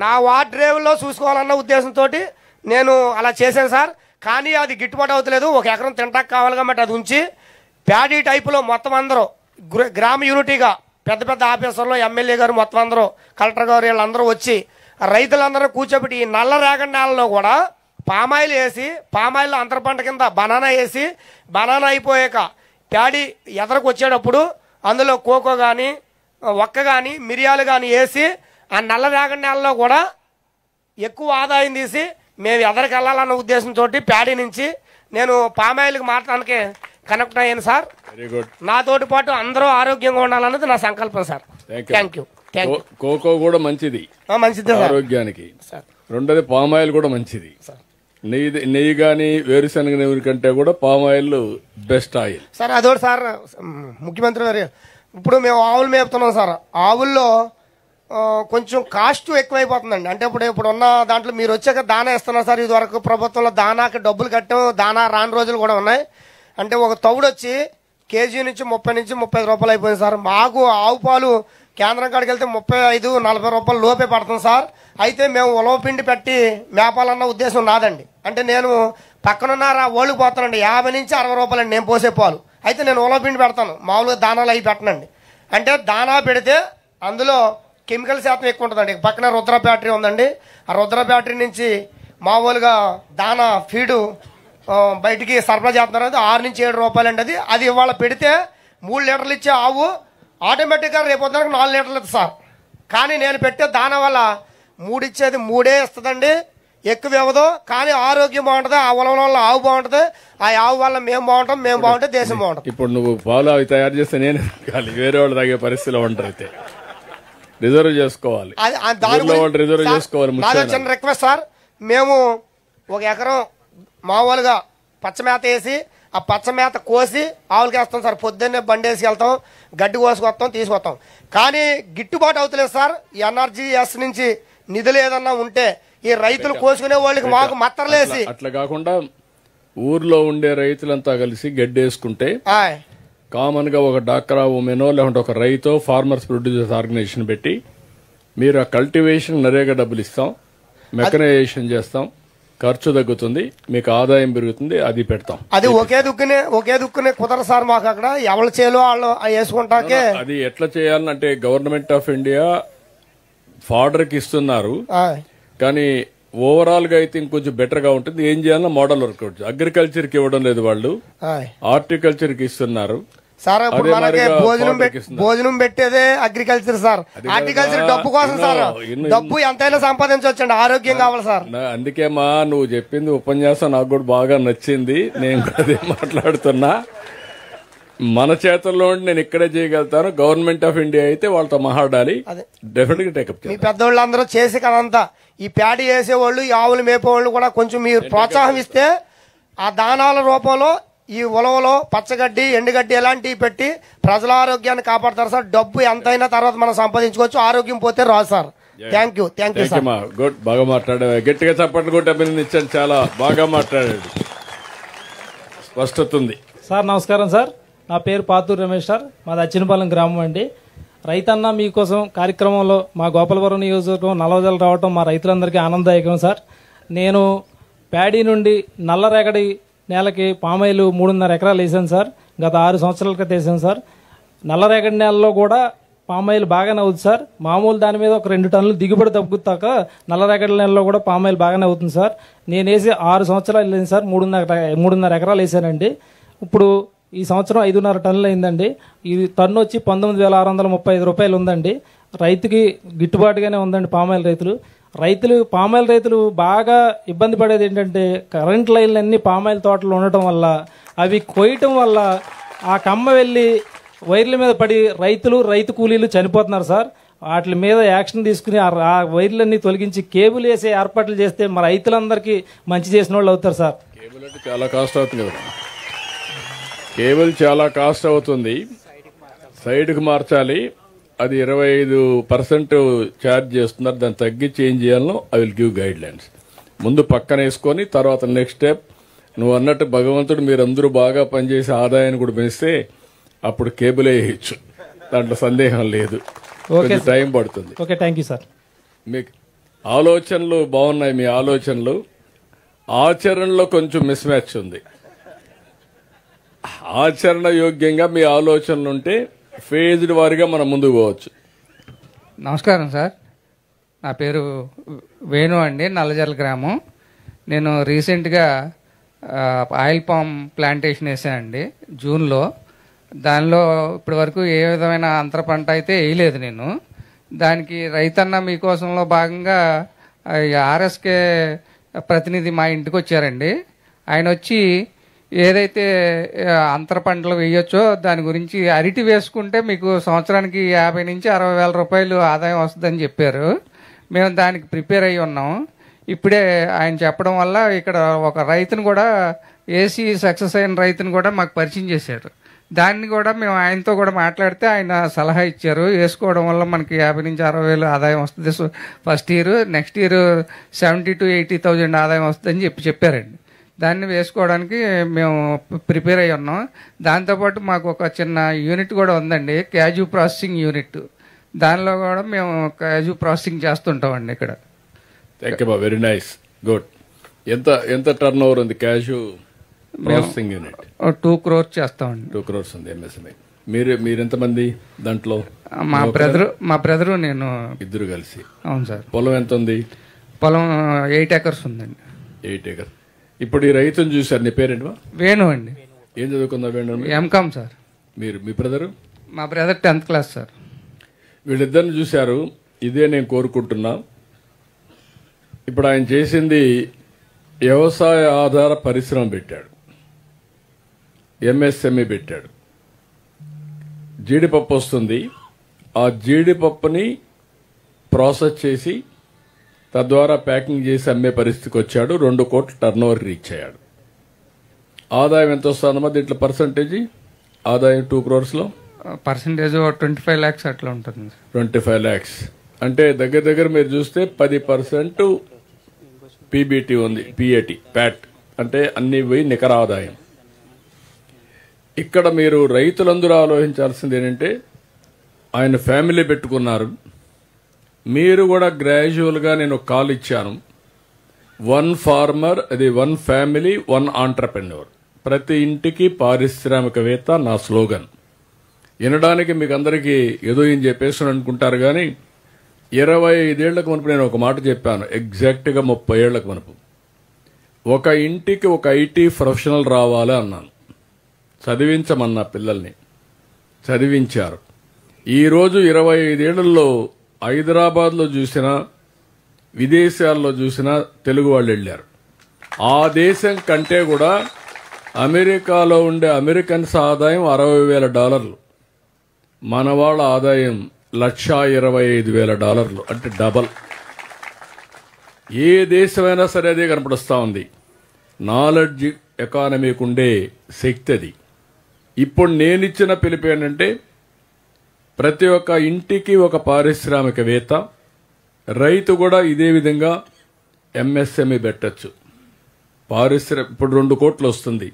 నా వార్డ్ రేంజ్ లో చూసుకోవాలన్న ఉద్దేశంతో నేను అలా చేశాను సార్. కానీ అది గిట్టుబాటు అవుతలేదు. 1 ఎకరం తింటాకు కావాలి కాబట్టి అది ఉంచి ప్యాడీ టైపులో మొత్తం అందరూ గ్రామ యూనిటీగా పెద్ద పెద్ద ఆఫీసర్లు, ఎమ్మెల్యే గారు మొత్తం అందరూ, కలెక్టర్ గారు వీళ్ళందరూ వచ్చి రైతులందరూ కూర్చోబెట్టి ఈ నల్ల రేగడి నేలలో కూడా పామాయిల్ వేసి, పామాయిల్ అంతర పంట కింద బనానా వేసి, బనానా అయిపోయాక ప్యాడీ ఎదరకు వచ్చేటప్పుడు అందులో కోకో కానీ ఒక్క కానీ మిరియాలు కానీ వేసి ఆ నల్ల రేగడి నేలలో కూడా ఎక్కువ ఆదాయం తీసి మేము ఎదరికి వెళ్ళాలన్న ఉద్దేశంతో ప్యాడీ నుంచి నేను పామాయిల్కి మాట్లాడడానికి కనెక్ట్ అయ్యాను సార్. నాతోటి పాటు అందరూ ఆరోగ్యంగా ఉండాలన్నది నా సంకల్పం సార్. Thank you. కోకో కూడా మంచిది ఆరోగ్యానికి. రెండోది పామాయిల్ కూడా మంచిది. నెయ్యి కానీ వేరుశనగ నూనె కంటే కూడా పామాయిల్ బెస్ట్ ఆయిల్ సార్. అదోటి సార్, ముఖ్యమంత్రి గారు ఇప్పుడు మేము ఆవులు మేపుతున్నాం సార్. ఆవుల్లో కొంచెం కాస్ట్ ఎక్కువైపోతుందండి. అంటే ఇప్పుడు ఉన్న దాంట్లో మీరు వచ్చాక దానా ఇస్తున్నారు సార్. ఇది వరకు ప్రభుత్వంలో దానాకి డబ్బులు కట్టాం, దానా రాని రోజులు కూడా ఉన్నాయి. అంటే ఒక తౌడు వచ్చి కేజీ నుంచి 30 నుంచి 35 రూపాయలు అయిపోయింది సార్. మాకు ఆవు పాలు కేంద్రం కాడికి వెళ్తే 35-40 రూపాయలు లోపే పడుతుంది సార్. అయితే మేము ఉలవ పిండి పెట్టి మేపాలన్న ఉద్దేశం నాదండి. అంటే నేను పక్కనున్న ఓళ్ళకి పోతానండి, 50 నుంచి 60 రూపాయలండి నేను పోసే పాలు. అయితే నేను ఉలవ పిండి పెడతాను, మామూలుగా దానాలు అవి పెట్టనండి. అంటే దానా పెడితే అందులో కెమికల్ శాతం ఎక్కువ ఉంటుందండి. పక్కన రుద్ర బ్యాటరీ ఉందండి, ఆ రుద్ర బ్యాటరీ నుంచి మామూలుగా దానా ఫీడు బయటికి సరఫరా చేస్తున్నారు. 6 నుంచి 7 రూపాయలు అండి. అది ఇవాళ పెడితే 3 లీటర్లు ఇచ్చే ఆవు ఆటోమేటిక్గా రేపు 4 లీటర్లు ఇస్తుంది సార్. కానీ నేను పెట్టే దానా వల్ల 3 ఇచ్చేది 3 ఇస్తుందండి, ఎక్కువ ఇవ్వదు. కానీ ఆరోగ్యం బాగుంటుంది, ఆ ఉలవల వల్ల ఆవు బాగుంటుంది, ఆ ఆవు వల్ల మేము బాగుంటాం, మేము బాగుంటే దేశం బాగుంటుంది. ఇప్పుడు నువ్వు పాలు అవి తయారు చేస్తే నేను వేరే వాళ్ళు తాగే పరిస్థితిలో ఉంటారు. అయితే రిజర్వ్ చేసుకోవాలి, రిజర్వ్ చేసుకోవాలి. చిన్న రిక్వెస్ట్ సార్, మేము 1 ఎకరం మామూలుగా పచ్చమేత వేసి ఆ పచ్చమేత కోసి ఆవులకి వేస్తాం సార్. పొద్దున్నే బండి వేసి వెళ్తాం, గడ్డి కోసుకొస్తాం, తీసుకొస్తాం. కానీ గిట్టుబాటు అవుతలేదు సార్. ఎన్ఆర్జీఎస్ నుంచి నిధులు ఏదన్నా ఉంటే ఈ రైతులు కోసుకునే వాళ్ళకి మాకు మత్తర్లేసి అట్లా కాకుండా ఊర్లో ఉండే రైతులంతా కలిసి గడ్డి వేసుకుంటే కామన్ గా ఒక డాక్రా ఉమెనో లేకుంటే ఒక రైతో ఫార్మర్స్ ప్రొడ్యూసర్స్ ఆర్గనైజేషన్ పెట్టి మీరు ఆ కల్టివేషన్ నరేగా డబ్బులు ఇస్తాం, మెకనైజేషన్ చేస్తాం, ఖర్చు తగ్గుతుంది, మీకు ఆదాయం పెరుగుతుంది, అది పెడతాం. అది ఒకే దుక్కునే కుదరదు సార్ మాకు. అక్కడ ఎవరి చేలో వాళ్ళు వేసుకుంటాకే అది ఎట్లా చేయాలంటే గవర్నమెంట్ ఆఫ్ ఇండియా ఫార్డర్ కి ఇస్తున్నారు, కానీ ఓవరాల్ గా అయితే ఇంకొంచెం బెటర్ గా ఉంటుంది. ఏం చేయాలన్నా మోడల్ వర్కౌట్. అగ్రికల్చర్ కి ఇవ్వడం లేదు వాళ్ళు, హార్టికల్చర్ కి ఇస్తున్నారు సార్. ఇప్పుడు మనకి భోజనం పెట్టేదే అగ్రికల్చర్ సార్. హార్టికల్చర్ డబ్బు కోసం సార్. డబ్బు ఎంతైనా సంపాదించవచ్చండి, ఆరోగ్యం కావాలి సార్. అందుకే మా నువ్వు చెప్పింది ఉపన్యాసం నాకు కూడా బాగా నచ్చింది. నేను అదే మాట్లాడుతున్నా. మన చేతుల్లో ఉండి నేను ఇక్కడే చేయగలుగుతాను. గవర్నమెంట్ ఆఫ్ ఇండియా అయితే వాళ్ళతో మాట్లాడాలి, డెఫినెట్ గా టేకప్ మీ పెద్దోళ్ళందరూ చేసి కదంతా ఈ ప్యాడీ వేసేవాళ్ళు, ఈ ఆవులు మేపేవాళ్ళు కూడా కొంచెం మీరు ప్రోత్సాహం ఇస్తే ఆ దానాల రూపంలో ఈ ఉలవలో పచ్చగడ్డి, ఎండుగడ్డి ఇలాంటివి పెట్టి ప్రజల ఆరోగ్యాన్ని కాపాడతారు సార్. డబ్బు ఎంతైనా తర్వాత మనం సంపాదించుకోవచ్చు, ఆరోగ్యం పోతే రాదు sir. Thank you sir. Good, బాగా మాట్లాడాడు. గట్టిగా చప్పట్లు కొట్టి అభినందించాను. చాలా బాగా మాట్లాడాడు, స్పష్టత ఉంది. సార్ నమస్కారం సార్. నా పేరు పాతూరు రమేష్ సార్. మాది అచ్చినపాలెం గ్రామం అండి. రైతన్న మీకోసం కార్యక్రమంలో మా గోపాలపురం నియోజకవర్గం నల్లజల రావటం మా రైతులందరికీ ఆనందదాయకం సార్. నేను ప్యాడీ నుండి నల్లరేగడి నేలకి పామాయిలు 3.5 ఎకరాలు వేసాను సార్. గత 6 సంవత్సరాల క్రితం వేసాను సార్. నల్లరేగడి నేలలో కూడా పామాయిల్ బాగానే అవుతుంది సార్. మామూలు దాని మీద ఒక 2 టన్నులు దిగుబడి తగ్గుతాక నల్లరేగడి నేలలో కూడా పామాయిల్ బాగానే అవుతుంది సార్. నేను వేసి 6 సంవత్సరాలు వెళ్ళింది సార్. 3.5 ఎకరాలు వేసానండి. ఇప్పుడు ఈ సంవత్సరం 5.5 టన్నులు అయిందండి. ఈ టన్ను వచ్చి 19,635 రూపాయలు ఉందండి. రైతుకి గిట్టుబాటుగానే ఉందండి. పామాయిల్ రైతులు బాగా ఇబ్బంది పడేది ఏంటంటే కరెంట్ లైన్లన్నీ పామాయిల్ తోటలు ఉండటం వల్ల అవి కొయ్యటం వల్ల ఆ కమ్మ వెళ్ళి వైర్ల మీద పడి రైతు కూలీలు చనిపోతున్నారు సార్. వాటి మీద యాక్షన్ తీసుకుని ఆ వైర్లన్నీ తొలగించి కేబుల్ వేసే ఏర్పాట్లు చేస్తే మా రైతులందరికీ మంచి చేసిన వాళ్ళు అవుతారు సార్. కేబుల్ అంటే చాలా కాస్ట్ అవుతుంది కదా. కేబుల్ చాలా కాస్ట్ అవుతుంది, సైడ్కి మార్చాలి. అది 25% ఛార్జ్ చేస్తున్నారు. దాన్ని తగ్గించి ఏం చేయాలనో I will give guide lines. ముందు పక్కన వేసుకొని తర్వాత నెక్స్ట్ స్టెప్ నువ్వు అన్నట్టు భగవంతుడు మీరందరూ బాగా పనిచేసి ఆదాయాన్ని కూడా పెంచితే అప్పుడు కేబుల్ వేయచ్చు, దాంట్లో సందేహం లేదు. కొంచెం టైం పడుతుంది. Okay, thank you sir. మీకు ఆలోచనలు బాగున్నాయి. మీ ఆలోచనలు ఆచరణలో కొంచెం మిస్ మ్యాచ్ ఉంది. ఆచరణ యోగ్యంగా మీ ఆలోచనలు ఉంటే ఫేజ్డ్ వారిగా మనం ముందుకు పోవచ్చు. నమస్కారం సార్. నా పేరు వేణు అండి, నల్లజర్ల గ్రామం. నేను రీసెంట్గా ఆయిల్ పామ్ ప్లాంటేషన్ వేసానండి జూన్లో. దానిలో ఇప్పటి వరకు ఏ విధమైన అంతర పంట అయితే వేయలేదు నేను. దానికి రైతన్న మీకోసంలో భాగంగా ఆర్ఎస్కే ప్రతినిధి మా ఇంటికి వచ్చారండి. ఆయన వచ్చి ఏదైతే అంతర పంటలు వేయొచ్చో దాని గురించి అరటి వేసుకుంటే మీకు సంవత్సరానికి 50 నుంచి 60 వేల రూపాయలు ఆదాయం వస్తుందని చెప్పారు. మేము దానికి ప్రిపేర్ అయ్యి ఉన్నాం. ఇప్పుడే ఆయన చెప్పడం వల్ల ఇక్కడ ఒక రైతును కూడా ఏసీ సక్సెస్ అయిన రైతును కూడా మాకు పరిచయం చేశారు. దాన్ని కూడా మేము ఆయనతో కూడా మాట్లాడితే ఆయన సలహా ఇచ్చారు. వేసుకోవడం వల్ల మనకి 50 నుంచి 60 వేలు ఆదాయం వస్తుంది first year, next year 70,000 to 80,000 ఆదాయం వస్తుందని చెప్పారండి. దాన్ని వేసుకోవడానికి మేము ప్రిపేర్ అయ్యి ఉన్నాం. దాంతోపాటు మాకు ఒక చిన్న యూనిట్ కూడా ఉందండి, క్యాజు ప్రాసెసింగ్ యూనిట్. దానిలో కూడా మేము క్యాజు ప్రాసెసింగ్ చేస్తుంటామండి ఇక్కడ. Thank you, very nice, good. ఎంత టర్న్ ఓవర్ ఉంది క్యాజు ప్రాసెసింగ్ యూనిట్? 2 crores చేస్తామండి. 2 crores ఉంది ఎంఎస్ఎంఈ. మీరు ఎంతమంది దాంట్లో? మా బ్రదరు నేను ఇద్దరు కలిసి. అవును సార్. పొలం ఎంత ఉంది? పొలం 8 acres ఉందండి. 8 acres. ఇప్పుడు ఈ రైతును చూసారు. నీ పేరేంటి? వేణు అండి. ఏం చదువుకుందా వేణు? MCom sir. మీ బ్రదరు? మా బ్రదర్ 10th class సార్. వీళ్ళిద్దరిని చూశారు. ఇదే నేను కోరుకుంటున్నా. ఇప్పుడు ఆయన చేసింది వ్యవసాయ ఆధార పరిశ్రమ పెట్టాడు, ఎంఎస్ఎంఈ పెట్టాడు. జీడిపప్పు వస్తుంది, ఆ జీడిపప్పుని ప్రాసెస్ చేసి తద్వారా ప్యాకింగ్ చేసి అమ్మే పరిస్థితికి వచ్చాడు. 2 కోట్ల టర్నోవర్ రీచ్ అయ్యాడు. ఆదాయం ఎంత వస్తుందమ్మా దీంట్లో? పర్సంటేజ్ ఆదాయం 2 crores లో పర్సంటేజ్ 25 lakhs అట్లా ఉంటుంది. 25 lakhs అంటే దగ్గర మీరు చూస్తే 10% పీబీటీ ఉంది, ప్యాట్ అంటే అన్ని పోయి నికర ఆదాయం. ఇక్కడ మీరు రైతులందరూ ఆలోచించాల్సింది ఏంటంటే ఆయన ఫ్యామిలీ పెట్టుకున్నారు. మీరు కూడా గ్రాడ్యువల్ గా నేను కాల్ ఇచ్చాను. 1 farmer, అది 1 family, 1 entrepreneur. ప్రతి ఇంటికి పారిశ్రామికవేత్త నా స్లోగన్. వినడానికి మీకు అందరికీ ఏదో ఏం చెప్పేసి అనుకుంటారు కానీ 25 ఏళ్లకు మునుపు నేను ఒక మాట చెప్పాను. ఎగ్జాక్ట్ గా 30 ఏళ్లకు మునుపు ఒక ఇంటికి ఒక ఐటీ ప్రొఫెషనల్ రావాలి అన్నాను. చదివించమన్నా పిల్లల్ని, చదివించారు. ఈరోజు 25 ఏళ్లలో హైదరాబాద్లో చూసినా విదేశాల్లో చూసినా తెలుగు వాళ్ళు వెళ్ళారు. ఆ దేశం కంటే కూడా అమెరికాలో ఉండే అమెరికన్స్ ఆదాయం $60,000, మన వాళ్ళ ఆదాయం $125,000, అంటే డబల్. ఏ దేశమైనా సరే అదే కనపడుస్తా ఉంది. నాలెడ్జ్ ఎకానమీకి ఉండే శక్తి అది. ఇప్పుడు నేనిచ్చిన పిలుపు ఏంటంటే ప్రతి ఒక్క ఇంటికి ఒక పారిశ్రామికవేత్త, రైతు కూడా ఇదే విధంగా ఎంఎస్ఎంఈ పెట్టచ్చు. ఇప్పుడు 2 కోట్లు వస్తుంది,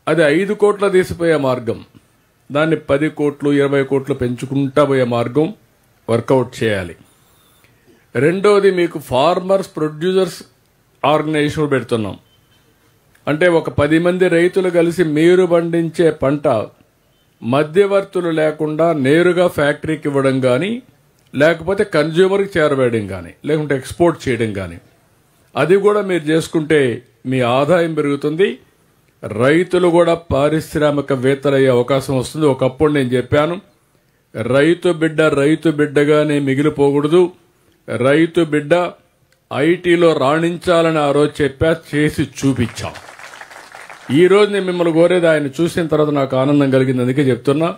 అది 5 కోట్ల తీసిపోయే మార్గం. దాన్ని 10 కోట్లు 20 కోట్లు పెంచుకుంటా పోయే మార్గం వర్కౌట్ చేయాలి. రెండోది, మీకు ఫార్మర్స్ ప్రొడ్యూసర్స్ ఆర్గనైజేషన్ పెడుతున్నాం. అంటే ఒక 10 మంది రైతులు కలిసి మీరు పండించే పంట మధ్యవర్తులు లేకుండా నేరుగా ఫ్యాక్టరీకి ఇవ్వడం కానీ, లేకపోతే కన్జ్యూమర్కి చేరవేయడం కానీ, లేకుంటే ఎక్స్పోర్ట్ చేయడం కానీ, అది కూడా మీరు చేసుకుంటే మీ ఆదాయం పెరుగుతుంది. రైతులు కూడా పారిశ్రామికవేత్తలయ్యే అవకాశం వస్తుంది. ఒకప్పుడు నేను చెప్పాను, రైతు బిడ్డగానే మిగిలిపోకూడదు, రైతు బిడ్డ ఐటీలో రాణించాలని ఆ రోజు చెప్పా, చేసి చూపించాం. ఈ రోజు నేను మిమ్మల్ని కోరేది, ఆయన చూసిన తర్వాత నాకు ఆనందం కలిగింది. అందుకే చెప్తున్నా,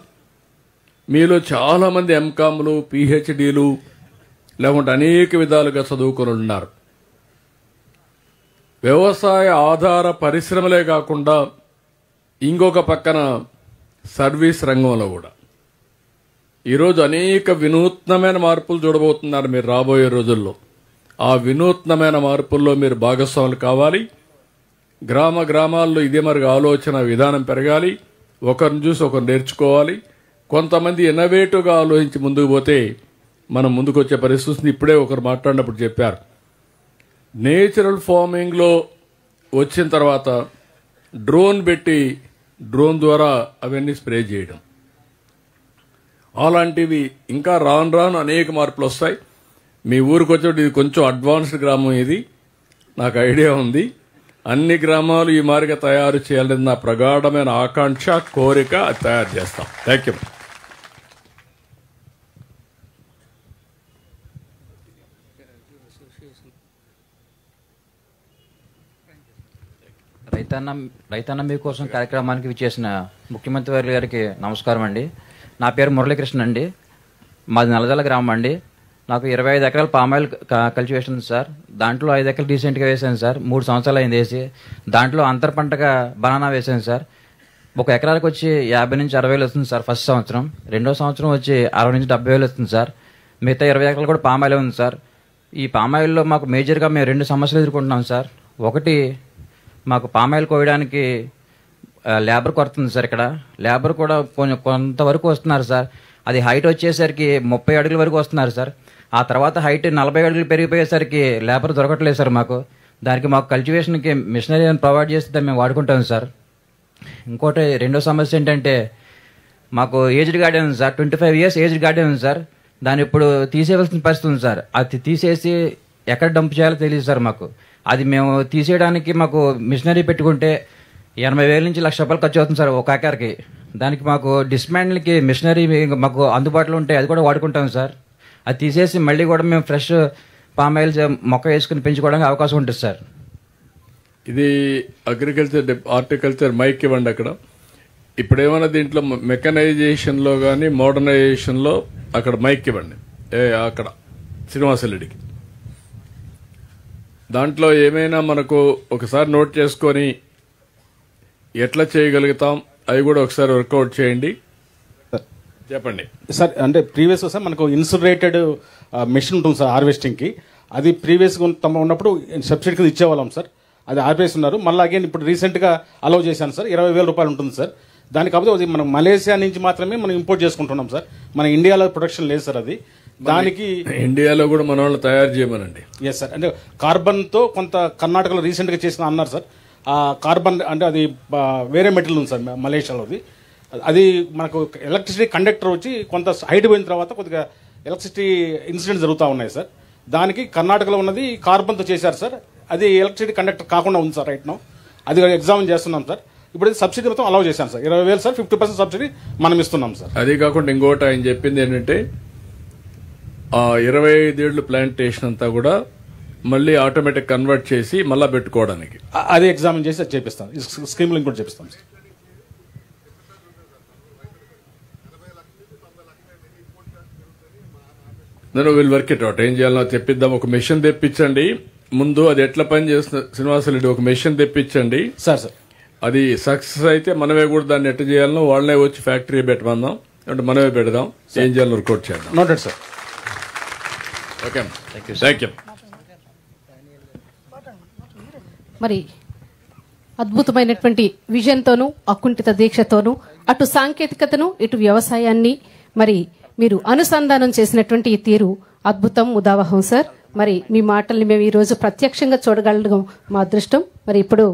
మీలో చాలా మంది ఎంకామ్లు, పిహెచ్డీలు, లేకుంటే అనేక విధాలుగా చదువుకుని ఉన్నారు. వ్యవసాయ ఆధార పరిశ్రమలే కాకుండా ఇంకొక పక్కన సర్వీస్ రంగంలో కూడా ఈరోజు అనేక వినూత్నమైన మార్పులు చూడబోతున్నారు మీరు రాబోయే రోజుల్లో. ఆ వినూత్నమైన మార్పుల్లో మీరు భాగస్వాములు కావాలి. గ్రామాల్లో ఇదే మరి ఆలోచన విధానం పెరగాలి. ఒకరిని చూసి ఒకరు నేర్చుకోవాలి. కొంతమంది ఇన్నోవేటివ్గా ఆలోచించి ముందుకు పోతే మనం ముందుకు వచ్చే పరిస్థితి. ఇప్పుడే ఒకరు మాట్లాడినప్పుడు చెప్పారు, నేచురల్ ఫార్మింగ్లో వచ్చిన తర్వాత డ్రోన్ పెట్టి డ్రోన్ ద్వారా అవన్నీ స్ప్రే చేయడం, అలాంటివి ఇంకా రాను అనేక మార్పులు వస్తాయి. మీ ఊరికి వచ్చేటప్పుడు ఇది కొంచెం అడ్వాన్స్డ్ గ్రామం, ఇది నాకు ఐడియా ఉంది. అన్ని గ్రామాలు ఈ మారిగా తయారు చేయాలని నా ప్రగాఢమైన ఆకాంక్ష, కోరిక. అది తయారు చేస్తాం. Thank you. రైతన్న మీకోసం కార్యక్రమానికి విచ్చేసిన ముఖ్యమంత్రి వారి గారికి నమస్కారం అండి. నా పేరు మురళీకృష్ణ అండి. మాది నల్లజల్ల గ్రామం అండి. నాకు 25 ఎకరాల పామాయిల్ కల్టివేషన్ ఉంది సార్. దాంట్లో 5 ఎకరాలు రీసెంట్గా వేసాను సార్. 3 సంవత్సరాలు అయింది వేసి. దాంట్లో అంతర్ పంటగా బనానా వేసాను సార్. 1 ఎకరానికి వచ్చి 50 నుంచి 60 వేలు వస్తుంది సార్ ఫస్ట్ సంవత్సరం. రెండో సంవత్సరం వచ్చి 60 నుంచి 70 వేలు వస్తుంది సార్. మిగతా 20 ఎకరాలు కూడా పామాయిల్ ఉంది సార్. ఈ పామాయిల్లో మాకు మేజర్గా మేము 2 సమస్యలు ఎదుర్కొంటున్నాం సార్. ఒకటి, మాకు పామాయిల్ కోయడానికి లేబర్ కొరత ఉంది సార్. ఇక్కడ లేబర్ కూడా కొంతవరకు వస్తున్నారు సార్. అది హైట్ వచ్చేసరికి 30 అడుగుల వరకు వస్తున్నారు సార్. ఆ తర్వాత హైట్ 40 అడుగులు పెరిగిపోయేసరికి లేబర్ దొరకట్లేదు సార్ మాకు. దానికి మాకు కల్టివేషన్కి మిషనరీ ప్రొవైడ్ చేస్తే మేము వాడుకుంటాం సార్. ఇంకోటి రెండో సమస్య ఏంటంటే, మాకు ఏజ్డ్ గార్డెన్ ఉంది సార్. 25 years ఏజ్డ్ గార్డెన్ ఉంది సార్. దాన్ని ఇప్పుడు తీసేయవలసిన పరిస్థితి ఉంది సార్. అది తీసేసి ఎక్కడ డంప్ చేయాలో తెలియదు సార్ మాకు. అది మేము తీసేయడానికి మాకు మిషనరీ పెట్టుకుంటే 80,000 నుంచి ₹1,00,000 ఖర్చు అవుతుంది సార్ 1 ఎకర్కి. దానికి మాకు డిస్మాండ్లకి మిషనరీ మాకు అందుబాటులో ఉంటే అది కూడా వాడుకుంటాం సార్. అది తీసేసి మళ్ళీ కూడా మేము ఫ్రెష్ పామాయిల్ మొక్క వేసుకుని పెంచుకోవడానికి అవకాశం ఉంటుంది సార్. ఇది అగ్రికల్చర్ హార్టికల్చర్ మైక్ ఇవ్వండి అక్కడ. ఇప్పుడు ఏమైనా దీంట్లో మెకనైజేషన్లో కానీ మోడర్నైజేషన్లో అక్కడ మైక్ ఇవ్వండి. అక్కడ శ్రీనివాసరెడ్డికి దాంట్లో ఏమైనా మనకు ఒకసారి నోట్ చేసుకొని ఎట్లా చేయగలుగుతాం అవి కూడా ఒకసారి వర్కౌట్ చేయండి. చెప్పండి సార్. అంటే ప్రీవియస్ సార్ మనకు ఇన్సులేటెడ్ మెషిన్ ఉంటుంది సార్ హార్వెస్టింగ్కి. అది ప్రీవియస్గా ఉన్నప్పుడు సబ్సిడీ కింద ఇచ్చేవాళ్ళం సార్. అది ఆపేస్తున్నారు. మళ్ళీ అగైన్ ఇప్పుడు రీసెంట్గా అలౌ చేశాను సార్. 20,000 రూపాయలు ఉంటుంది సార్. దాని కాకపోతే అది మనం మలేషియా నుంచి మాత్రమే మనం ఇంపోర్ట్ చేసుకుంటున్నాం సార్. మన ఇండియాలో ప్రొడక్షన్ లేదు సార్. అది దానికి ఇండియాలో కూడా మన వాళ్ళు తయారు చేయమనండి. Yes sir. అంటే కార్బన్తో కొంత కర్ణాటకలో రీసెంట్గా చేసిన అన్నారు సార్. ఆ కార్బన్ అంటే అది వేరే మెటీరియల్ ఉంది సార్ మలేషియాలోది. అది మనకు ఎలక్ట్రిసిటీ కండక్టర్ వచ్చి కొంత హైట్ పోయిన తర్వాత కొద్దిగా ఎలక్ట్రిసిటీ ఇన్సిడెంట్స్ జరుగుతూ ఉన్నాయి సార్. దానికి కర్ణాటకలో ఉన్నది కార్బన్తో చేశారు సార్. అది ఎలక్ట్రిసిటీ కండక్టర్ కాకుండా ఉంది సార్ రైట్ నౌ. అది ఎగ్జామిన్ చేస్తున్నాం సార్. ఇప్పుడు సబ్సిడీ మొత్తం అలౌ చేశాను సార్. 20,000 సార్. 50% సబ్సిడీ మనం ఇస్తున్నాం సార్. అది కాకుండా ఇంకోటి ఆయన చెప్పింది ఏంటంటే, ఆ 25 ఏళ్ల ప్లాంటేషన్ అంతా కూడా మళ్ళీ ఆటోమేటిక్ కన్వర్ట్ చేసి మళ్ళీ పెట్టుకోవడానికి. అదే ఎగ్జామిన్ చేసి చేపిస్తాం, స్కీమ్ లింక్ కూడా చేపిస్తాం సార్. నేను విల్ వర్క్ ఇట్ అవుట్. ఏం చేయాలో తెప్పిద్దాం. ఒక మెషిన్ తెప్పించండి ముందు, అది ఎట్లా పని చేస్తుంది శ్రీనివాసరెడ్డి, ఒక మెషిన్ తెప్పించండి సార్. సార్ అది సక్సెస్ అయితే మనమే కూడా దాన్ని ఎట్లా చేయాలనో వాళ్ళనే వచ్చి ఫ్యాక్టరీ పెట్టమందాం, అంటే మనమే పెడదాం. ఏం చేయాలో వర్కౌట్ చేద్దాం. Noted sir. Okay, thank you. మరి అద్భుతమైనటువంటి విజన్తోనూ అకుంఠిత దీక్షతోనూ అటు సాంకేతికతను ఇటు వ్యవసాయాన్ని మరి మీరు అనుసంధానం చేసినటువంటి ఈ తీరు అద్భుతం, ఉదావహం సార్. మరి మీ మాటల్ని మేము ఈ రోజు ప్రత్యక్షంగా చూడగలగడం మా అదృష్టం. మరి ఇప్పుడు